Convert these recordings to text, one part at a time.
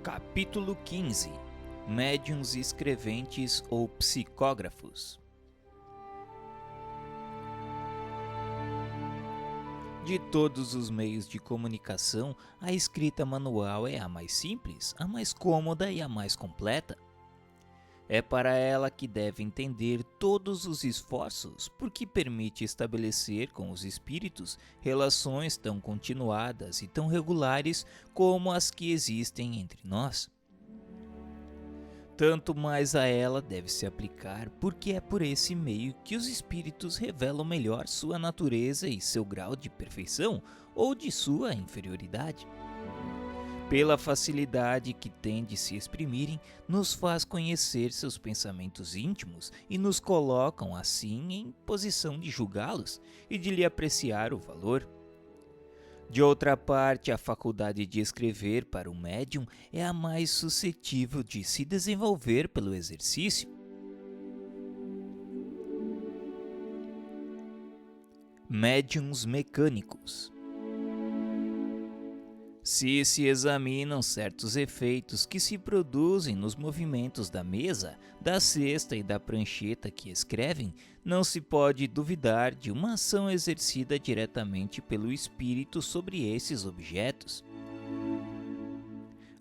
Capítulo 15. Médiuns escreventes ou psicógrafos. De todos os meios de comunicação, a escrita manual é a mais simples, a mais cômoda e a mais completa. É para ela que deve entender todos os esforços, porque permite estabelecer com os espíritos relações tão continuadas e tão regulares como as que existem entre nós. Tanto mais a ela deve se aplicar, porque é por esse meio que os espíritos revelam melhor sua natureza e seu grau de perfeição ou de sua inferioridade. Pela facilidade que tem de se exprimirem, nos faz conhecer seus pensamentos íntimos e nos colocam, assim, em posição de julgá-los e de lhe apreciar o valor. De outra parte, a faculdade de escrever para o médium é a mais suscetível de se desenvolver pelo exercício. Médiuns mecânicos. Se examinam certos efeitos que se produzem nos movimentos da mesa, da cesta e da prancheta que escrevem, não se pode duvidar de uma ação exercida diretamente pelo espírito sobre esses objetos.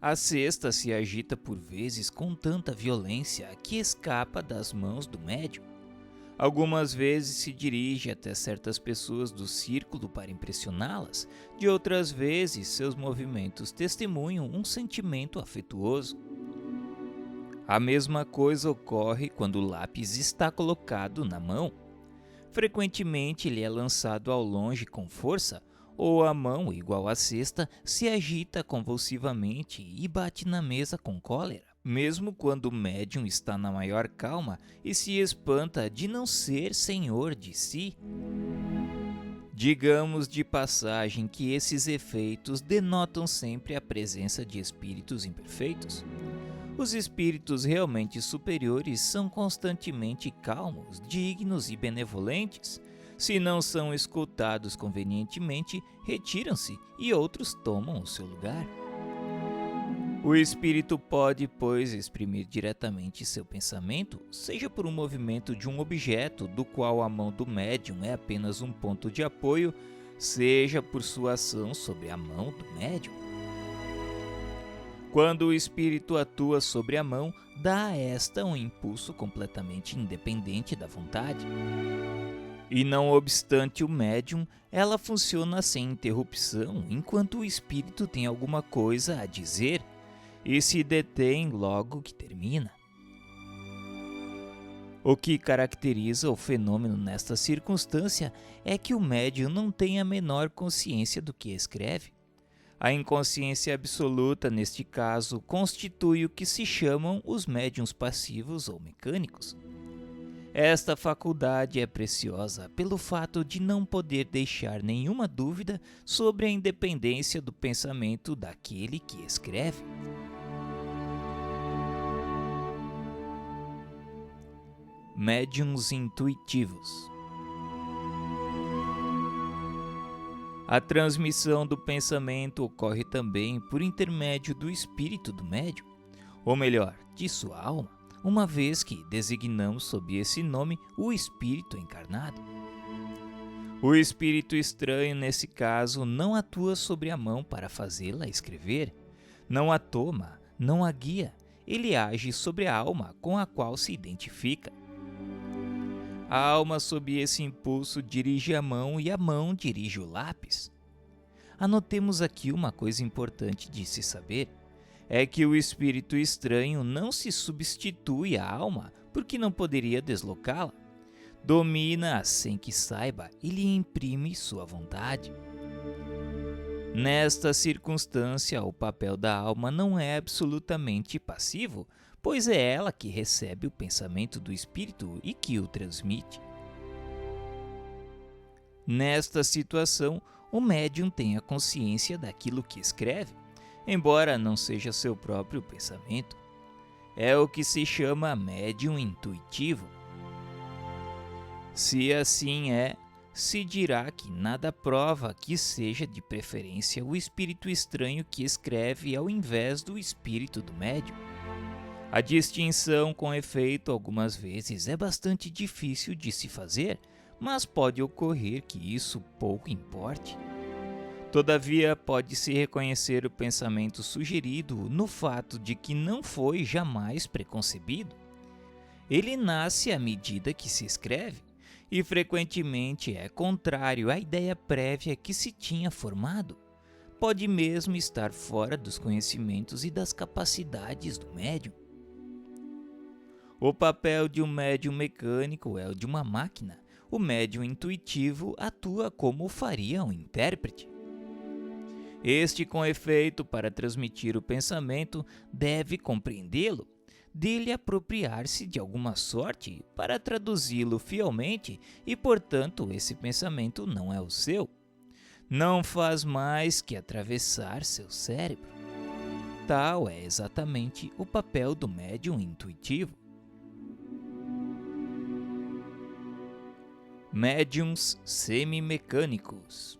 A cesta se agita por vezes com tanta violência que escapa das mãos do médium. Algumas vezes se dirige até certas pessoas do círculo para impressioná-las, de outras vezes seus movimentos testemunham um sentimento afetuoso. A mesma coisa ocorre quando o lápis está colocado na mão. Frequentemente ele é lançado ao longe com força, ou a mão, igual à cesta, se agita convulsivamente e bate na mesa com cólera, mesmo quando o médium está na maior calma e se espanta de não ser senhor de si. Digamos de passagem que esses efeitos denotam sempre a presença de espíritos imperfeitos. Os espíritos realmente superiores são constantemente calmos, dignos e benevolentes. Se não são escutados convenientemente, retiram-se e outros tomam o seu lugar. O espírito pode, pois, exprimir diretamente seu pensamento, seja por um movimento de um objeto do qual a mão do médium é apenas um ponto de apoio, seja por sua ação sobre a mão do médium. Quando o espírito atua sobre a mão, dá a esta um impulso completamente independente da vontade. E não obstante o médium, ela funciona sem interrupção enquanto o espírito tem alguma coisa a dizer e se detém logo que termina. O que caracteriza o fenômeno nesta circunstância é que o médium não tem a menor consciência do que escreve. A inconsciência absoluta, neste caso, constitui o que se chamam os médiuns passivos ou mecânicos. Esta faculdade é preciosa pelo fato de não poder deixar nenhuma dúvida sobre a independência do pensamento daquele que escreve. Médiuns intuitivos. A transmissão do pensamento ocorre também por intermédio do espírito do médium, ou melhor, de sua alma, uma vez que designamos sob esse nome o espírito encarnado. O espírito estranho, nesse caso, não atua sobre a mão para fazê-la escrever, não a toma, não a guia, ele age sobre a alma com a qual se identifica. A alma, sob esse impulso, dirige a mão e a mão dirige o lápis. Anotemos aqui uma coisa importante de se saber. É que o espírito estranho não se substitui à alma, porque não poderia deslocá-la. Domina-a sem que saiba e lhe imprime sua vontade. Nesta circunstância, o papel da alma não é absolutamente passivo, pois é ela que recebe o pensamento do espírito e que o transmite. Nesta situação, o médium tem a consciência daquilo que escreve, embora não seja seu próprio pensamento. É o que se chama médium intuitivo. Se assim é, se dirá que nada prova que seja de preferência o espírito estranho que escreve ao invés do espírito do médium. A distinção, com efeito, algumas vezes é bastante difícil de se fazer, mas pode ocorrer que isso pouco importe. Todavia, pode-se reconhecer o pensamento sugerido no fato de que não foi jamais preconcebido. Ele nasce à medida que se escreve, e frequentemente é contrário à ideia prévia que se tinha formado. Pode mesmo estar fora dos conhecimentos e das capacidades do médium. O papel de um médium mecânico é o de uma máquina. O médium intuitivo atua como faria um intérprete. Este, com efeito, para transmitir o pensamento, deve compreendê-lo, dele apropriar-se de alguma sorte para traduzi-lo fielmente e, portanto, esse pensamento não é o seu. Não faz mais que atravessar seu cérebro. Tal é exatamente o papel do médium intuitivo. Médiuns semimecânicos.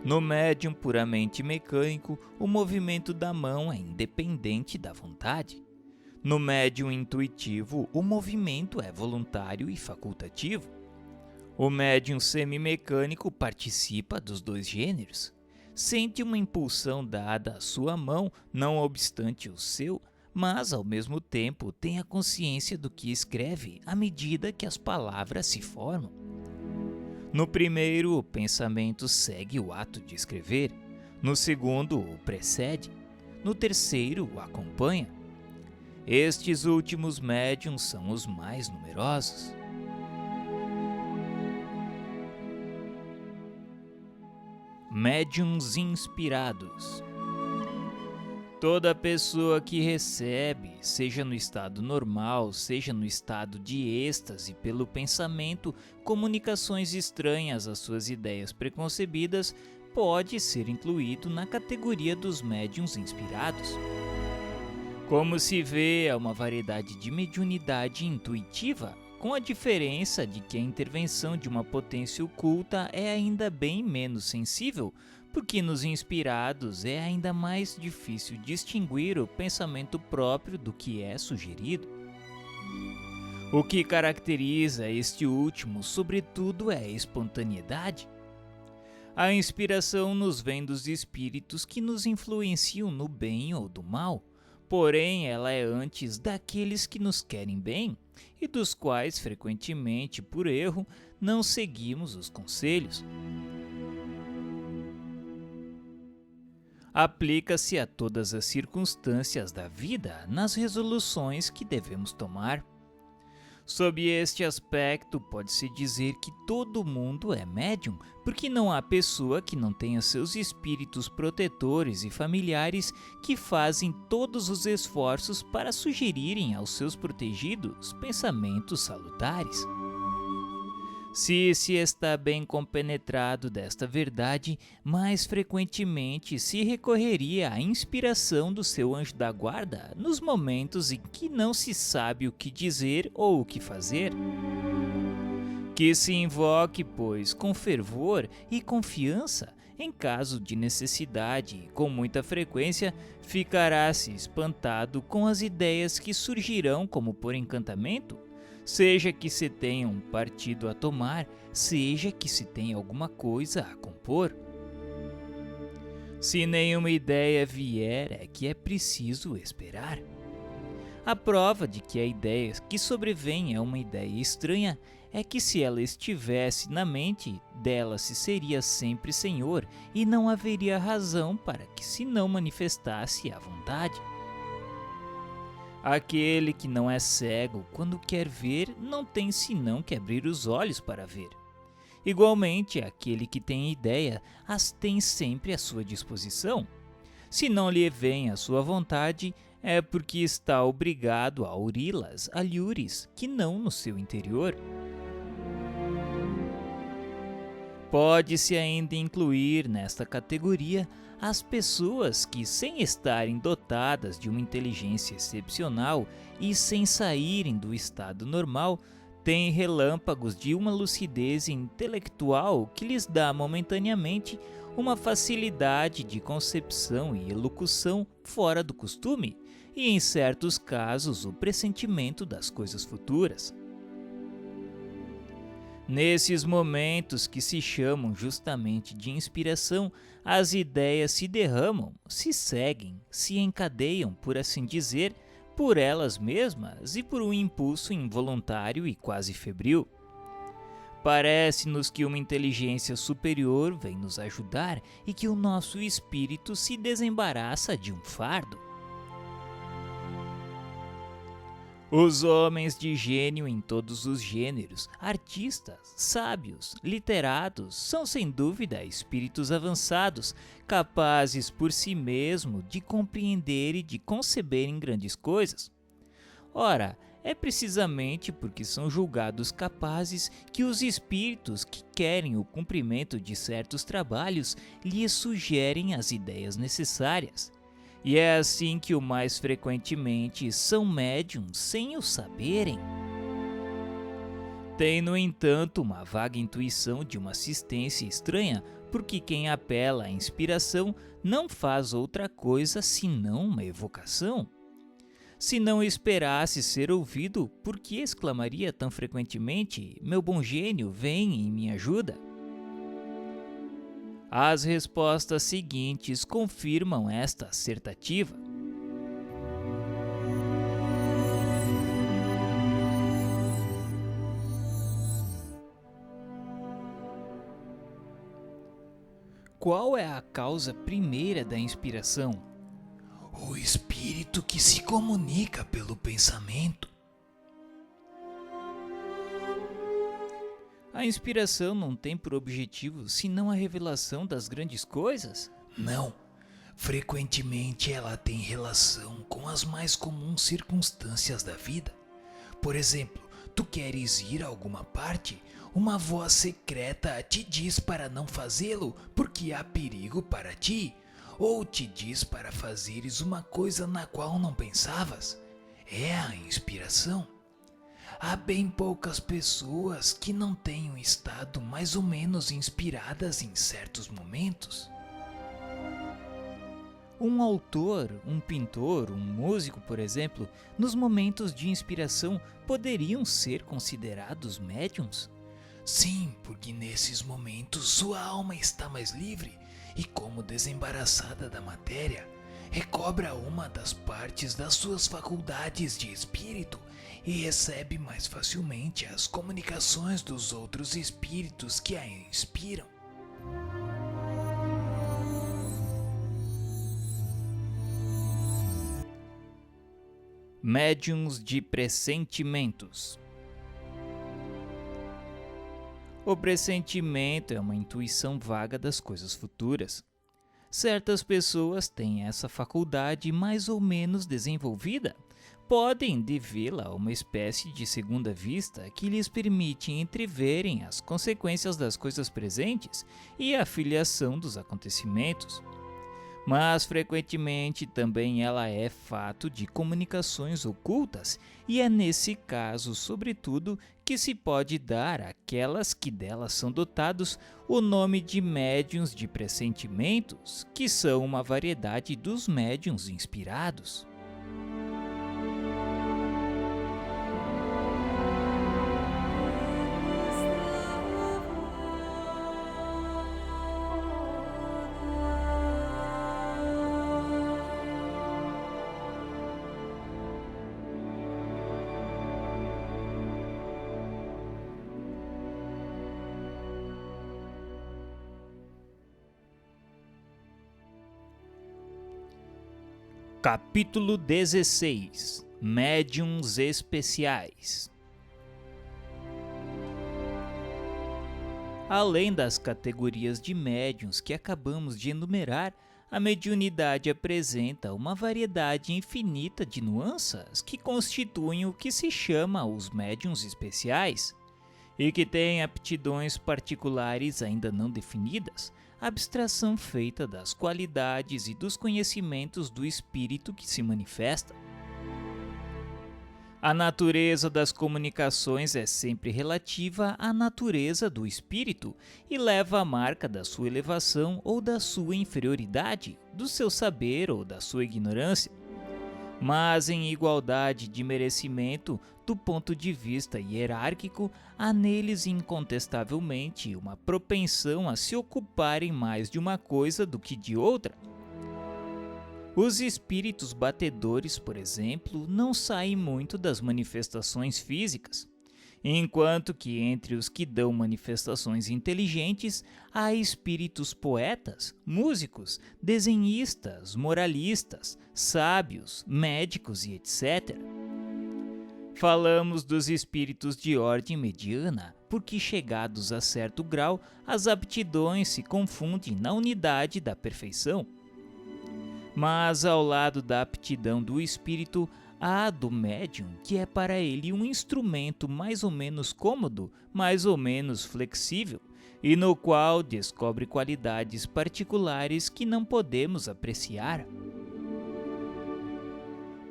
No médium puramente mecânico, o movimento da mão é independente da vontade. No médium intuitivo, o movimento é voluntário e facultativo. O médium semimecânico participa dos dois gêneros. Sente uma impulsão dada à sua mão, não obstante o seu, mas ao mesmo tempo tem a consciência do que escreve à medida que as palavras se formam. No primeiro, o pensamento segue o ato de escrever. No segundo, o precede. No terceiro, o acompanha. Estes últimos médiuns são os mais numerosos. Médiuns inspirados. Toda pessoa que recebe, seja no estado normal, seja no estado de êxtase pelo pensamento, comunicações estranhas às suas ideias preconcebidas, pode ser incluído na categoria dos médiuns inspirados. Como se vê, há uma variedade de mediunidade intuitiva, com a diferença de que a intervenção de uma potência oculta é ainda bem menos sensível, porque nos inspirados é ainda mais difícil distinguir o pensamento próprio do que é sugerido. O que caracteriza este último, sobretudo, é a espontaneidade. A inspiração nos vem dos espíritos que nos influenciam no bem ou do mal, porém ela é antes daqueles que nos querem bem e dos quais, frequentemente, por erro, não seguimos os conselhos. Aplica-se a todas as circunstâncias da vida nas resoluções que devemos tomar. Sob este aspecto, pode-se dizer que todo mundo é médium, porque não há pessoa que não tenha seus espíritos protetores e familiares que fazem todos os esforços para sugerirem aos seus protegidos pensamentos salutares. Se está bem compenetrado desta verdade, mais frequentemente se recorreria à inspiração do seu anjo da guarda nos momentos em que não se sabe o que dizer ou o que fazer. Que se invoque, pois, com fervor e confiança, em caso de necessidade e com muita frequência, ficará-se espantado com as ideias que surgirão como por encantamento, seja que se tenha um partido a tomar, seja que se tenha alguma coisa a compor. Se nenhuma ideia vier, é que é preciso esperar. A prova de que a ideia que sobrevém é uma ideia estranha é que, se ela estivesse na mente, dela se seria sempre senhor e não haveria razão para que se não manifestasse à vontade. Aquele que não é cego, quando quer ver, não tem senão que abrir os olhos para ver. Igualmente, aquele que tem ideia, as tem sempre à sua disposição. Se não lhe vem à sua vontade, é porque está obrigado a auri-las a lures, que não no seu interior. Pode-se ainda incluir nesta categoria as pessoas que, sem estarem dotadas de uma inteligência excepcional e sem saírem do estado normal, têm relâmpagos de uma lucidez intelectual que lhes dá momentaneamente uma facilidade de concepção e elocução fora do costume, e em certos casos o pressentimento das coisas futuras. Nesses momentos que se chamam justamente de inspiração, as ideias se derramam, se seguem, se encadeiam, por assim dizer, por elas mesmas e por um impulso involuntário e quase febril. Parece-nos que uma inteligência superior vem nos ajudar e que o nosso espírito se desembaraça de um fardo. Os homens de gênio em todos os gêneros, artistas, sábios, literatos, são sem dúvida espíritos avançados, capazes por si mesmo de compreender e de conceberem grandes coisas. Ora, é precisamente porque são julgados capazes que os espíritos que querem o cumprimento de certos trabalhos lhes sugerem as ideias necessárias. E é assim que o mais frequentemente são médiums sem o saberem. Tem, no entanto, uma vaga intuição de uma assistência estranha, porque quem apela à inspiração não faz outra coisa senão uma evocação. Se não esperasse ser ouvido, por que exclamaria tão frequentemente: "Meu bom gênio, vem em minha ajuda"? As respostas seguintes confirmam esta assertativa. Qual é a causa primeira da inspiração? O espírito que se comunica pelo pensamento. A inspiração não tem por objetivo senão a revelação das grandes coisas? Não. Frequentemente ela tem relação com as mais comuns circunstâncias da vida. Por exemplo, tu queres ir a alguma parte? Uma voz secreta te diz para não fazê-lo porque há perigo para ti. Ou te diz para fazeres uma coisa na qual não pensavas. É a inspiração. Há bem poucas pessoas que não tenham estado mais ou menos inspiradas em certos momentos. Um autor, um pintor, um músico, por exemplo, nos momentos de inspiração poderiam ser considerados médiums? Sim, porque nesses momentos sua alma está mais livre e, como desembaraçada da matéria, recobra uma das partes das suas faculdades de espírito e recebe mais facilmente as comunicações dos outros espíritos que a inspiram. Médiuns de pressentimentos. O pressentimento é uma intuição vaga das coisas futuras. Certas pessoas têm essa faculdade mais ou menos desenvolvida. Podem devê-la a uma espécie de segunda vista que lhes permite entreverem as consequências das coisas presentes e a filiação dos acontecimentos. Mas frequentemente também ela é fato de comunicações ocultas, e é nesse caso, sobretudo, que se pode dar àquelas que delas são dotados o nome de médiuns de pressentimentos, que são uma variedade dos médiuns inspirados. Capítulo 16 – Médiuns especiais. Além das categorias de médiuns que acabamos de enumerar, a mediunidade apresenta uma variedade infinita de nuances que constituem o que se chama os médiuns especiais, e que têm aptidões particulares ainda não definidas, abstração feita das qualidades e dos conhecimentos do espírito que se manifesta. A natureza das comunicações é sempre relativa à natureza do espírito e leva a marca da sua elevação ou da sua inferioridade, do seu saber ou da sua ignorância. Mas em igualdade de merecimento, do ponto de vista hierárquico, há neles incontestavelmente uma propensão a se ocuparem mais de uma coisa do que de outra. Os espíritos batedores, por exemplo, não saem muito das manifestações físicas, enquanto que entre os que dão manifestações inteligentes há espíritos poetas, músicos, desenhistas, moralistas, sábios, médicos e etc. Falamos dos espíritos de ordem mediana, porque chegados a certo grau, as aptidões se confundem na unidade da perfeição. Mas ao lado da aptidão do espírito, há a do médium, que é para ele um instrumento mais ou menos cômodo, mais ou menos flexível, e no qual descobre qualidades particulares que não podemos apreciar.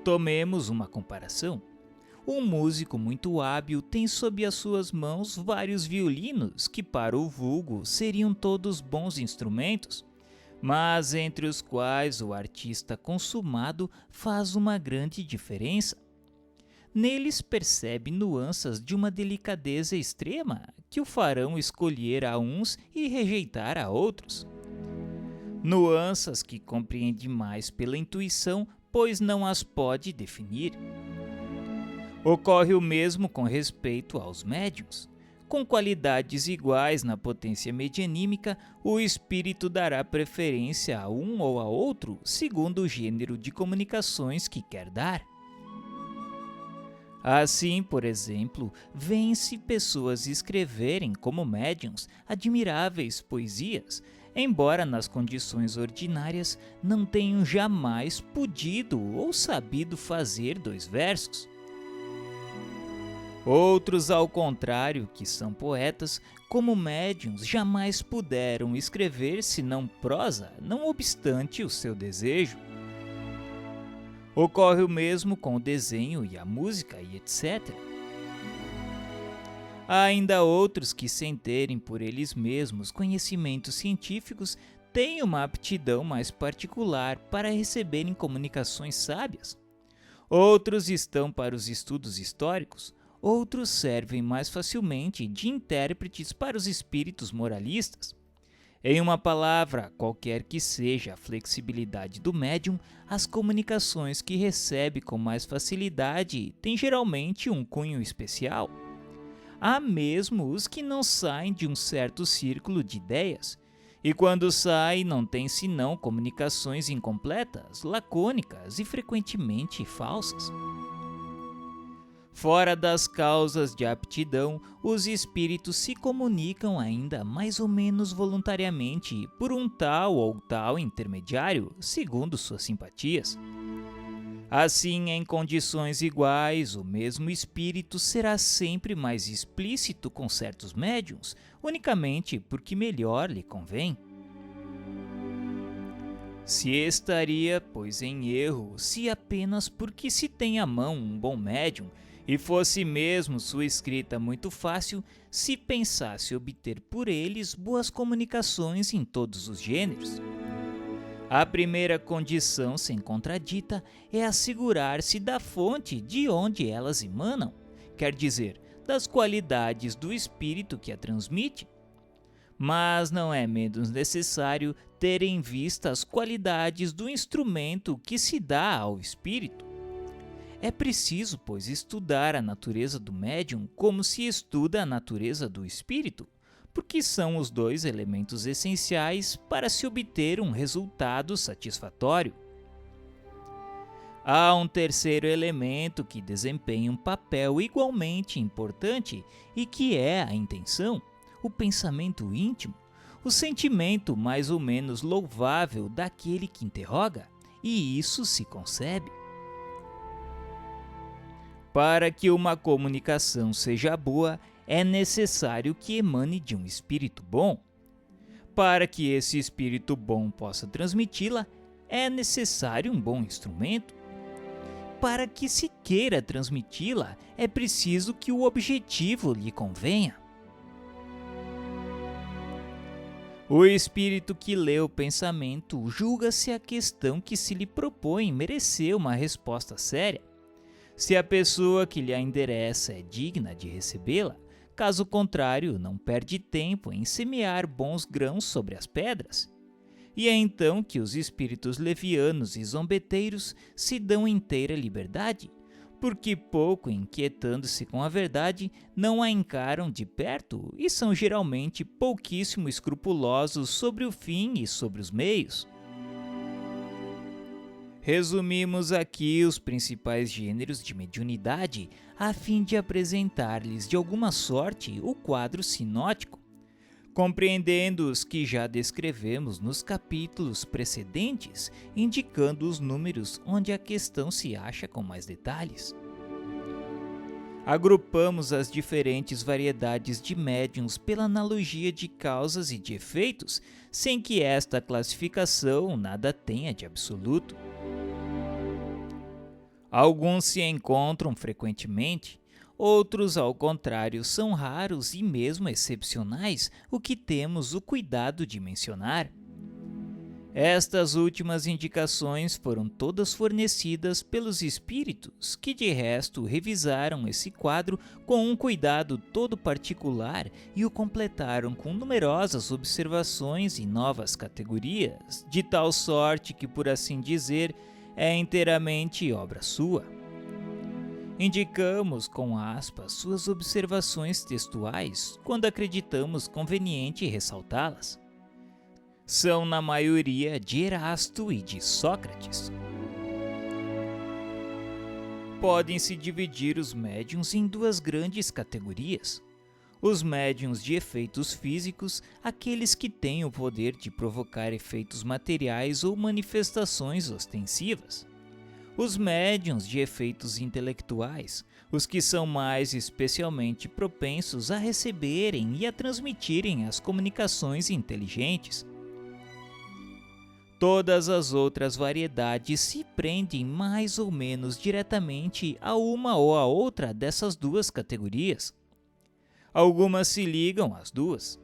Tomemos uma comparação. Um músico muito hábil tem sob as suas mãos vários violinos que para o vulgo seriam todos bons instrumentos, mas entre os quais o artista consumado faz uma grande diferença. Neles percebe nuances de uma delicadeza extrema que o farão escolher a uns e rejeitar a outros. Nuances que compreende mais pela intuição, pois não as pode definir. Ocorre o mesmo com respeito aos médiuns. Com qualidades iguais na potência medianímica, o espírito dará preferência a um ou a outro segundo o gênero de comunicações que quer dar. Assim, por exemplo, vêem-se pessoas escreverem como médiuns admiráveis poesias, embora nas condições ordinárias não tenham jamais podido ou sabido fazer 2 versos. Outros, ao contrário, que são poetas, como médiuns, jamais puderam escrever senão prosa, não obstante o seu desejo. Ocorre o mesmo com o desenho e a música e etc. Há ainda outros que, sem terem por eles mesmos conhecimentos científicos, têm uma aptidão mais particular para receberem comunicações sábias. Outros estão para os estudos históricos. Outros servem mais facilmente de intérpretes para os espíritos moralistas. Em uma palavra, qualquer que seja a flexibilidade do médium, as comunicações que recebe com mais facilidade têm geralmente um cunho especial. Há mesmo os que não saem de um certo círculo de ideias, e quando saem não têm senão comunicações incompletas, lacônicas e frequentemente falsas. Fora das causas de aptidão, os espíritos se comunicam ainda mais ou menos voluntariamente por um tal ou tal intermediário, segundo suas simpatias. Assim, em condições iguais, o mesmo espírito será sempre mais explícito com certos médiuns, unicamente porque melhor lhe convém. Se estaria, pois, em erro, se apenas porque se tem à mão um bom médium, e fosse mesmo sua escrita muito fácil, se pensasse obter por eles boas comunicações em todos os gêneros. A primeira condição, sem contradita, é assegurar-se da fonte de onde elas emanam, quer dizer, das qualidades do espírito que a transmite. Mas não é menos necessário ter em vista as qualidades do instrumento que se dá ao espírito. É preciso, pois, estudar a natureza do médium como se estuda a natureza do espírito, porque são os 2 elementos essenciais para se obter um resultado satisfatório. Há um terceiro elemento que desempenha um papel igualmente importante e que é a intenção, o pensamento íntimo, o sentimento mais ou menos louvável daquele que interroga, e isso se concebe. Para que uma comunicação seja boa, é necessário que emane de um espírito bom. Para que esse espírito bom possa transmiti-la, é necessário um bom instrumento. para que se queira transmiti-la, é preciso que o objetivo lhe convenha. O espírito que lê o pensamento julga se a questão que se lhe propõe mereceu uma resposta séria, se a pessoa que lhe a endereça é digna de recebê-la. Caso contrário, não perde tempo em semear bons grãos sobre as pedras. E é então que os espíritos levianos e zombeteiros se dão inteira liberdade, porque, pouco inquietando-se com a verdade, não a encaram de perto e são geralmente pouquíssimo escrupulosos sobre o fim e sobre os meios. Resumimos aqui os principais gêneros de mediunidade a fim de apresentar-lhes de alguma sorte o quadro sinótico, compreendendo os que já descrevemos nos capítulos precedentes, indicando os números onde a questão se acha com mais detalhes. Agrupamos as diferentes variedades de médiuns pela analogia de causas e de efeitos, sem que esta classificação nada tenha de absoluto. Alguns se encontram frequentemente, outros, ao contrário, são raros e mesmo excepcionais, o que temos o cuidado de mencionar. Estas últimas indicações foram todas fornecidas pelos espíritos, que de resto revisaram esse quadro com um cuidado todo particular e o completaram com numerosas observações e novas categorias, de tal sorte que, por assim dizer, é inteiramente obra sua. Indicamos com aspas suas observações textuais quando acreditamos conveniente ressaltá-las. São na maioria de Erasto e de Sócrates. Podem-se dividir os médiuns em duas grandes categorias. Os médiuns de efeitos físicos, aqueles que têm o poder de provocar efeitos materiais ou manifestações ostensivas. Os médiuns de efeitos intelectuais, os que são mais especialmente propensos a receberem e a transmitirem as comunicações inteligentes. Todas as outras variedades se prendem mais ou menos diretamente a uma ou a outra dessas duas categorias. Algumas se ligam às duas.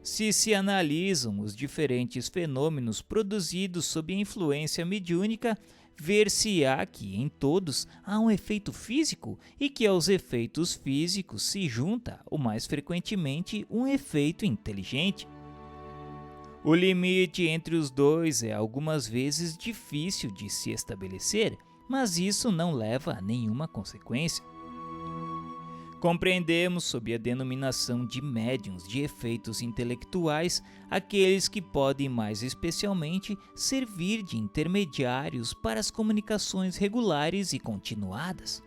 Se analisam os diferentes fenômenos produzidos sob a influência mediúnica, ver-se-á que em todos há um efeito físico e que aos efeitos físicos se junta, o mais frequentemente, um efeito inteligente. O limite entre os dois é algumas vezes difícil de se estabelecer, mas isso não leva a nenhuma consequência. Compreendemos sob a denominação de médiuns de efeitos intelectuais aqueles que podem mais especialmente servir de intermediários para as comunicações regulares e continuadas.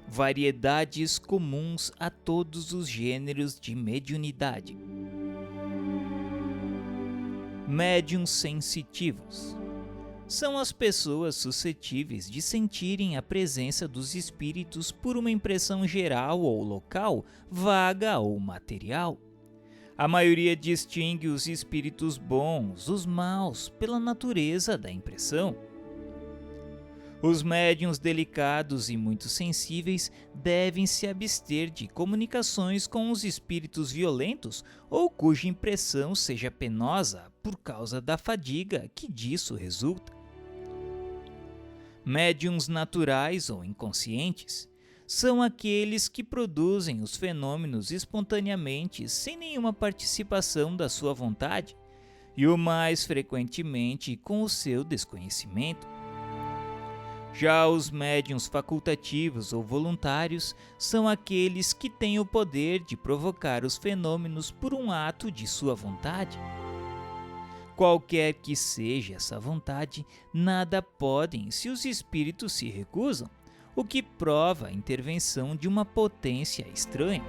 Variedades comuns a todos os gêneros de mediunidade. Médiuns sensitivos. São as pessoas suscetíveis de sentirem a presença dos espíritos por uma impressão geral ou local, vaga ou material. A maioria distingue os espíritos bons, os maus, pela natureza da impressão. Os médiuns delicados e muito sensíveis devem se abster de comunicações com os espíritos violentos ou cuja impressão seja penosa por causa da fadiga que disso resulta. Médiuns naturais ou inconscientes são aqueles que produzem os fenômenos espontaneamente sem nenhuma participação da sua vontade e o mais frequentemente com o seu desconhecimento. Já os médiuns facultativos ou voluntários são aqueles que têm o poder de provocar os fenômenos por um ato de sua vontade. Qualquer que seja essa vontade, nada podem se os espíritos se recusam, o que prova a intervenção de uma potência estranha.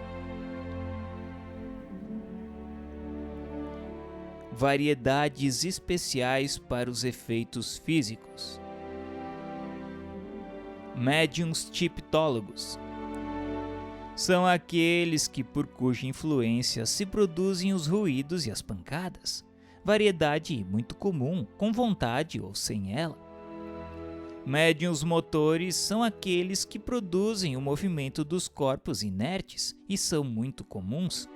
Variedades especiais para os efeitos físicos. Médiuns tiptólogos. São aqueles que por cuja influência se produzem os ruídos e as pancadas. variedade muito comum, com vontade ou sem ela. Médiuns motores são aqueles que produzem o movimento dos corpos inertes e são muito comuns.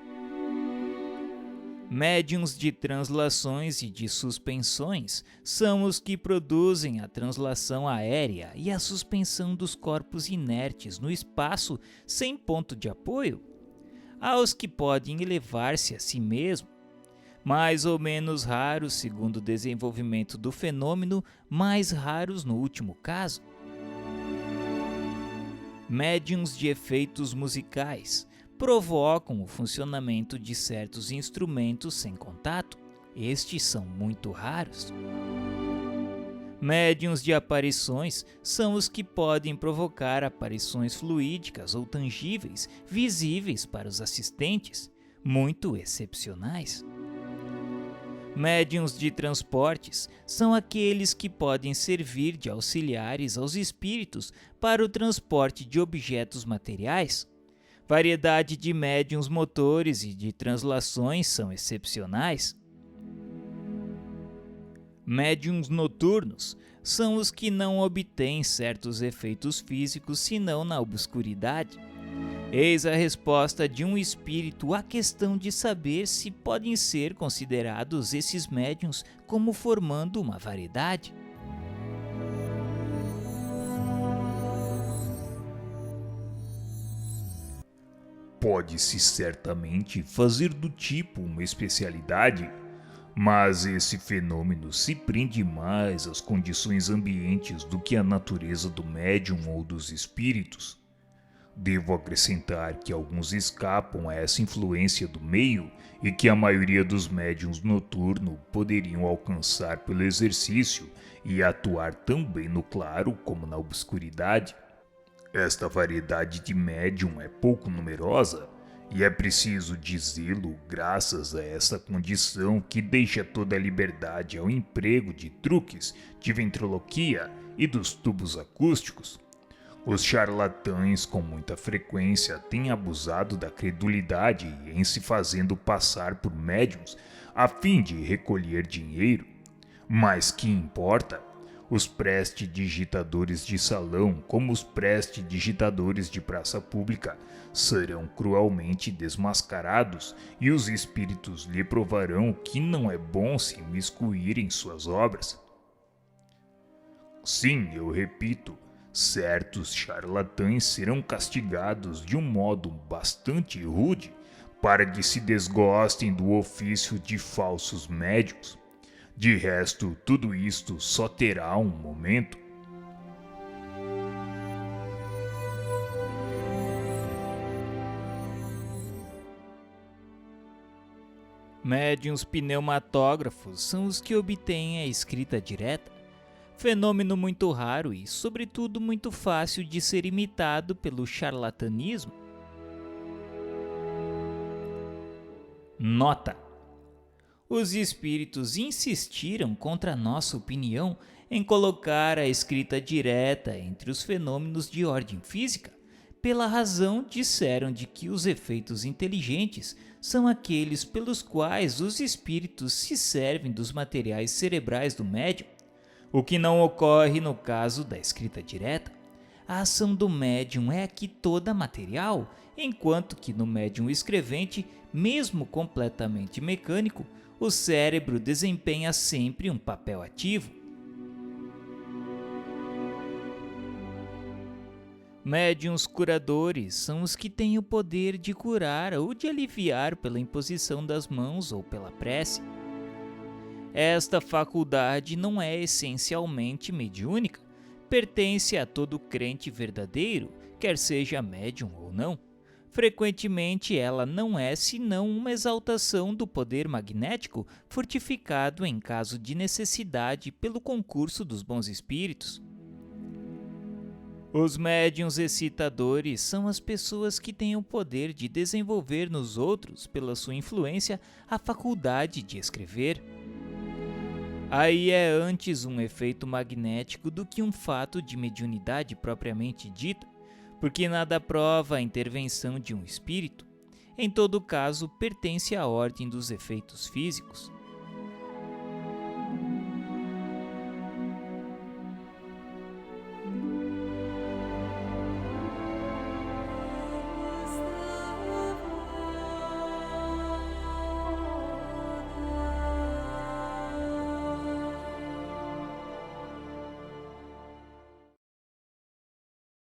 Médiuns de translações e de suspensões são os que produzem a translação aérea e a suspensão dos corpos inertes no espaço sem ponto de apoio. Há os que podem elevar-se a si mesmo, mais ou menos raros segundo o desenvolvimento do fenômeno, mais raros no último caso. Médiuns de efeitos musicais provocam o funcionamento de certos instrumentos sem contato. Estes são muito raros. Médiuns de aparições são os que podem provocar aparições fluídicas ou tangíveis, visíveis para os assistentes, muito excepcionais. Médiuns de transportes são aqueles que podem servir de auxiliares aos espíritos para o transporte de objetos materiais. Variedade de médiuns motores e de translações são excepcionais. Médiuns noturnos são os que não obtêm certos efeitos físicos senão na obscuridade. Eis a resposta de um espírito à questão de saber se podem ser considerados esses médiuns como formando uma variedade. Pode-se certamente fazer do tipo uma especialidade, mas esse fenômeno se prende mais às condições ambientes do que à natureza do médium ou dos espíritos. Devo acrescentar que alguns escapam a essa influência do meio e que a maioria dos médiuns noturnos poderiam alcançar pelo exercício e atuar tão bem no claro como na obscuridade. Esta variedade de médium é pouco numerosa e é preciso dizê-lo graças a essa condição que deixa toda a liberdade ao emprego de truques, de ventriloquia e dos tubos acústicos. Os charlatães com muita frequência têm abusado da credulidade em se fazendo passar por médiuns a fim de recolher dinheiro. Mas que importa? Os prestidigitadores de salão, como os prestidigitadores de praça pública, serão cruelmente desmascarados e os espíritos lhe provarão que não é bom se imiscuir em suas obras. Sim, eu repito, certos charlatães serão castigados de um modo bastante rude para que se desgostem do ofício de falsos médiuns. De resto, tudo isto só terá um momento. Médiuns pneumatógrafos são os que obtêm a escrita direta, fenômeno muito raro e, sobretudo, muito fácil de ser imitado pelo charlatanismo. Nota: os espíritos insistiram contra a nossa opinião em colocar a escrita direta entre os fenômenos de ordem física. Pela razão, disseram de que os efeitos inteligentes são aqueles pelos quais os espíritos se servem dos materiais cerebrais do médium, o que não ocorre no caso da escrita direta. A ação do médium é aqui toda material, enquanto que no médium escrevente, mesmo completamente mecânico, o cérebro desempenha sempre um papel ativo. Médiuns curadores são os que têm o poder de curar ou de aliviar pela imposição das mãos ou pela prece. Esta faculdade não é essencialmente mediúnica, pertence a todo crente verdadeiro, quer seja médium ou não. Frequentemente ela não é senão uma exaltação do poder magnético fortificado em caso de necessidade pelo concurso dos bons espíritos. Os médiuns excitadores são as pessoas que têm o poder de desenvolver nos outros, pela sua influência, a faculdade de escrever. Aí é antes um efeito magnético do que um fato de mediunidade propriamente dita, porque nada prova a intervenção de um espírito. Em todo caso, pertence à ordem dos efeitos físicos.